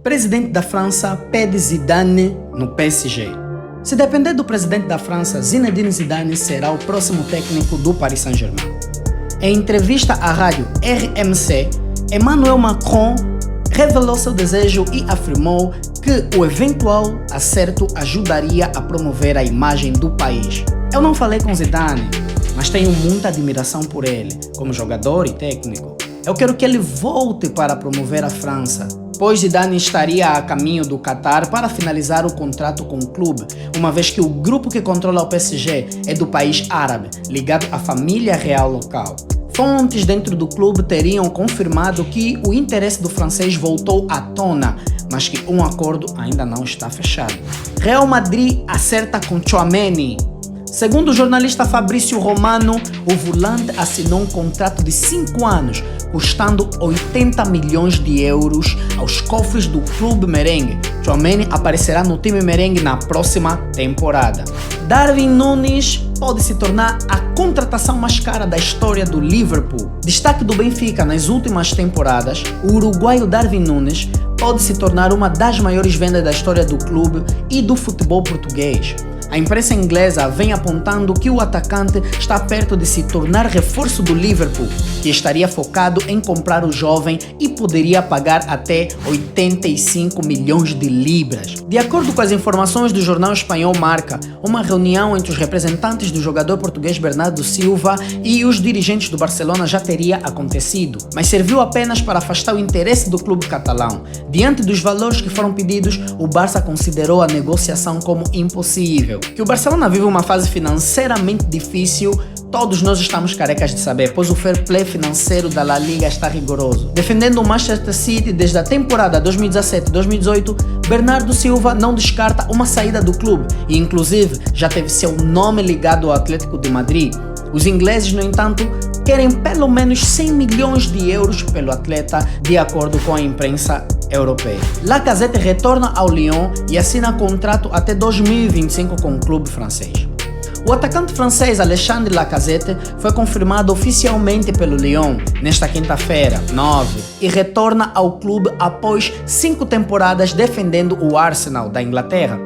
Presidente da França pede Zidane no PSG. Se depender do presidente da França, Zinedine Zidane será o próximo técnico do Paris Saint-Germain. Em entrevista à rádio RMC, Emmanuel Macron revelou seu desejo e afirmou que o eventual acerto ajudaria a promover a imagem do país. Eu não falei com Zidane, mas tenho muita admiração por ele, como jogador e técnico. Eu quero que ele volte para promover a França, pois Zidane estaria a caminho do Qatar para finalizar o contrato com o clube, uma vez que o grupo que controla o PSG é do país árabe, ligado à família real local. Fontes dentro do clube teriam confirmado que o interesse do francês voltou à tona, mas que um acordo ainda não está fechado. Real Madrid acerta com Tchouaméni. Segundo o jornalista Fabrício Romano, o volante assinou um contrato de 5 anos, custando 80 milhões de euros aos cofres do clube merengue. Tchouaméni aparecerá no time merengue na próxima temporada. Darwin Núñez pode se tornar a contratação mais cara da história do Liverpool. Destaque do Benfica nas últimas temporadas, o uruguaio Darwin Núñez pode se tornar uma das maiores vendas da história do clube e do futebol português. A imprensa inglesa vem apontando que o atacante está perto de se tornar reforço do Liverpool, que estaria focado em comprar o jovem e poderia pagar até 85 milhões de libras. De acordo com as informações do jornal espanhol Marca, uma reunião entre os representantes do jogador português Bernardo Silva e os dirigentes do Barcelona já teria acontecido, mas serviu apenas para afastar o interesse do clube catalão. Diante dos valores que foram pedidos, o Barça considerou a negociação como impossível. Que o Barcelona vive uma fase financeiramente difícil, todos nós estamos carecas de saber, pois o fair play financeiro da La Liga está rigoroso. Defendendo o Manchester City desde a temporada 2017-2018, Bernardo Silva não descarta uma saída do clube e inclusive já teve seu nome ligado ao Atlético de Madrid. Os ingleses, no entanto, querem pelo menos 100 milhões de euros pelo atleta, de acordo com a imprensa europeia. Lacazette retorna ao Lyon e assina contrato até 2025 com o clube francês. O atacante francês Alexandre Lacazette foi confirmado oficialmente pelo Lyon nesta quinta-feira, 9, e retorna ao clube após 5 temporadas defendendo o Arsenal da Inglaterra.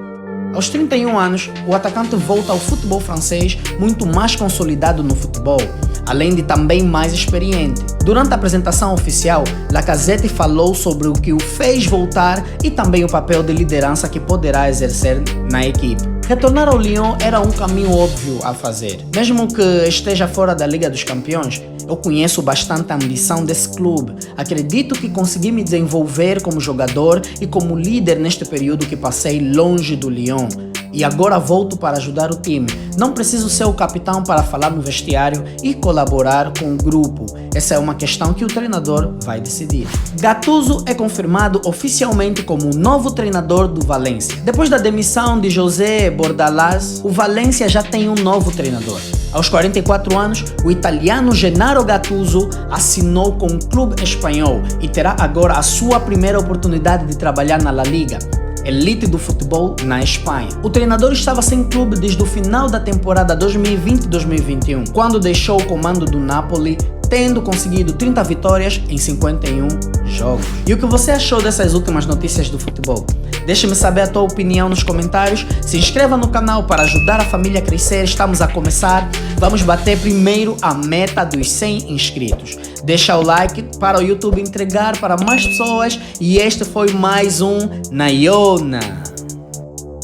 Aos 31 anos, o atacante volta ao futebol francês muito mais consolidado no futebol, além de também mais experiente. Durante a apresentação oficial, Lacazette falou sobre o que o fez voltar e também o papel de liderança que poderá exercer na equipe. Retornar ao Lyon era um caminho óbvio a fazer. Mesmo que esteja fora da Liga dos Campeões, eu conheço bastante a ambição desse clube. Acredito que consegui me desenvolver como jogador e como líder neste período que passei longe do Lyon. E agora volto para ajudar o time. Não preciso ser o capitão para falar no vestiário e colaborar com o grupo. Essa é uma questão que o treinador vai decidir. Gattuso é confirmado oficialmente como o novo treinador do Valência. Depois da demissão de José Bordalás, o Valência já tem um novo treinador. Aos 44 anos, o italiano Gennaro Gattuso assinou com o clube espanhol e terá agora a sua primeira oportunidade de trabalhar na La Liga, elite do futebol na Espanha. O treinador estava sem clube desde o final da temporada 2020-2021, quando deixou o comando do Napoli, tendo conseguido 30 vitórias em 51 jogos. E o que você achou dessas últimas notícias do futebol? Deixe-me saber a tua opinião nos comentários. Se inscreva no canal para ajudar a família a crescer. Estamos a começar. Vamos bater primeiro a meta dos 100 inscritos. Deixa o like para o YouTube entregar para mais pessoas. E este foi mais um Nayona.